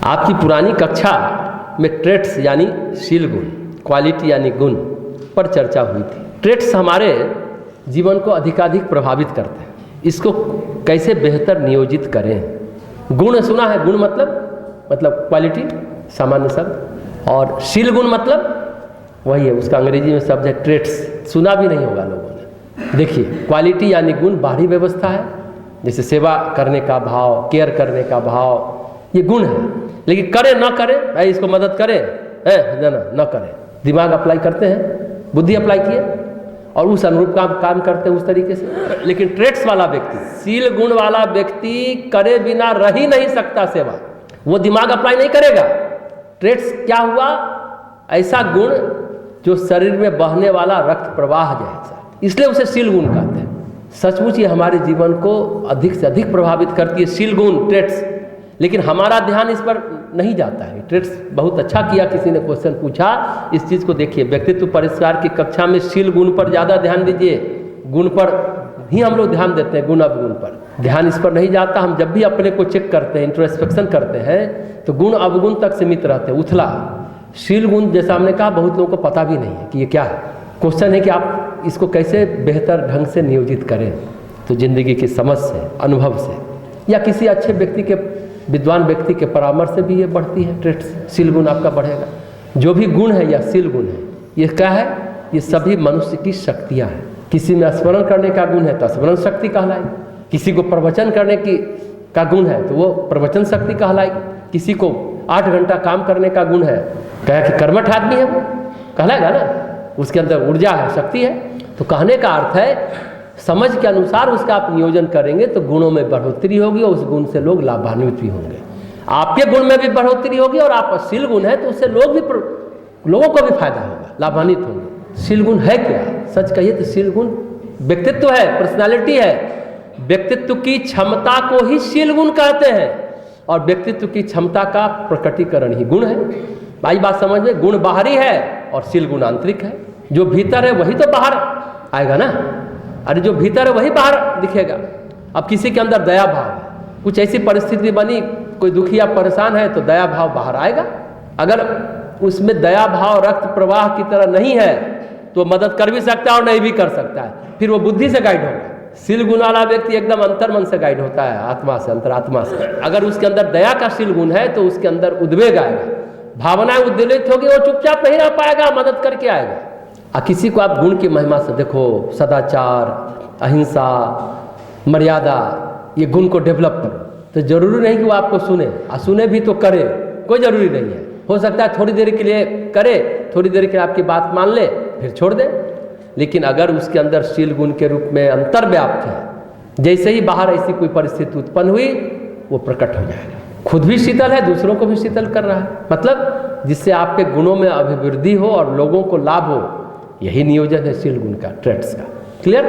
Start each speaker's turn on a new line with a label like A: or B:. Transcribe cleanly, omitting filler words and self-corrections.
A: आपकी पुरानी कक्षा में ट्रेट्स यानी शील गुण, क्वालिटी यानी गुण पर चर्चा हुई थी। ट्रेट्स हमारे जीवन को अधिकाधिक प्रभावित करते हैं, इसको कैसे बेहतर नियोजित करें। गुण सुना है, गुण मतलब क्वालिटी सामान्य शब्द, और शील गुण मतलब वही है, उसका अंग्रेजी में शब्द है ट्रेट्स, सुना भी नहीं होगा लोगों ने। देखिए, क्वालिटी यानी गुण बाहरी व्यवस्था है, जैसे सेवा करने का भाव, केयर करने का भाव, ये गुण है। लेकिन करे ना करे, भाई इसको मदद करे ना करे, दिमाग अप्लाई करते हैं, बुद्धि अप्लाई किए और उस अनुरूप काम करते हैं उस तरीके से। लेकिन ट्रेट्स वाला व्यक्ति, शील गुण वाला व्यक्ति करे बिना रह ही नहीं सकता सेवा, वो दिमाग अप्लाई नहीं करेगा। ट्रेट्स क्या हुआ? ऐसा गुण जो शरीर में बहने वाला रक्त प्रवाह जैसा, इसलिए उसे शील गुण कहते हैं। सचमुच ये हमारे जीवन को अधिक से अधिक प्रभावित करती है, शील गुण, ट्रेट्स। लेकिन हमारा ध्यान इस पर नहीं जाता है। ट्रेट्स बहुत अच्छा किया, किसी ने क्वेश्चन पूछा, इस चीज़ को देखिए। व्यक्तित्व परिष्कार की कक्षा में शील गुण पर ज़्यादा ध्यान दीजिए, गुण पर ही हम लोग ध्यान देते हैं, गुण अवगुण पर ध्यान इस पर नहीं जाता। हम जब भी अपने को चेक करते हैं, इंट्रोस्पेक्शन करते हैं, तो गुण अवगुण तक सीमित रहते हैं, उथला। शील गुण जैसा हमने कहा, बहुत लोगों को पता भी नहीं है कि ये क्या है। क्वेश्चन है कि आप इसको कैसे बेहतर ढंग से नियोजित करें। तो जिंदगी की समझ से, अनुभव से, या किसी अच्छे व्यक्ति के, विद्वान व्यक्ति के परामर्श से भी ये बढ़ती है। ट्रेट्स, शील गुण आपका बढ़ेगा। जो भी गुण है या शील गुण है, ये क्या है? ये सभी मनुष्य की शक्तियाँ हैं। किसी में स्मरण करने का गुण है तो स्मरण शक्ति कहलाएगी, किसी को प्रवचन करने का गुण है तो वो प्रवचन शक्ति कहलाएगी, किसी को 8 घंटा काम करने का गुण है, कहे कि कर्मठ आदमी है, वो कहलाएगा ना, उसके अंदर ऊर्जा है, शक्ति है। तो कहने का अर्थ है, समझ के अनुसार उसका आप नियोजन करेंगे तो गुणों में बढ़ोतरी होगी और उस गुण से लोग लाभान्वित भी होंगे। आपके गुण में भी बढ़ोतरी होगी और आप शील गुण है तो उससे लोगों को भी फायदा होगा, लाभान्वित होंगे। शील गुण है क्या? सच कहिए तो शील गुण व्यक्तित्व है, पर्सनालिटी है। व्यक्तित्व की क्षमता को ही शील गुण कहते हैं, और व्यक्तित्व की क्षमता का प्रकटीकरण ही गुण है। भाई बात समझ में, गुण बाहरी है और शील गुण आंतरिक है। जो भीतर है वही तो बाहर आएगा ना। अरे जो भीतर है वही बाहर दिखेगा। अब किसी के अंदर दया भाव है, कुछ ऐसी परिस्थिति बनी, कोई दुखी या परेशान है तो दया भाव बाहर आएगा। अगर उसमें दया भाव रक्त प्रवाह की तरह नहीं है तो मदद कर भी सकता है और नहीं भी कर सकता है, फिर वो बुद्धि से गाइड होगा। शील गुण वाला व्यक्ति एकदम अंतर्मन से गाइड होता है, आत्मा से, अंतरात्मा से। अगर उसके अंदर दया का शील गुण है तो उसके अंदर उद्वेग आएगा, भावनाएं उद्वेलित होगी, वो चुपचाप नहीं रह पाएगा, मदद करके आएगा। किसी को आप गुण की महिमा से देखो, सदाचार, अहिंसा, मर्यादा, ये गुण को डेवलप करो, तो जरूरी नहीं कि वो आपको सुने, सुने भी तो करे, कोई जरूरी नहीं है। हो सकता है थोड़ी देर के लिए करे, थोड़ी देर के लिए आपकी बात मान ले, फिर छोड़ दे। लेकिन अगर उसके अंदर शील गुण के रूप में अंतर्व्याप्त है, जैसे ही बाहर ऐसी कोई परिस्थिति उत्पन्न हुई, वो प्रकट हो जाएगा। खुद भी शीतल है, दूसरों को भी शीतल कर रहा है, मतलब जिससे आपके गुणों में अभिवृद्धि हो और लोगों को लाभ हो। यही नियोजन है शील गुण का, ट्रेट्स का। क्लियर?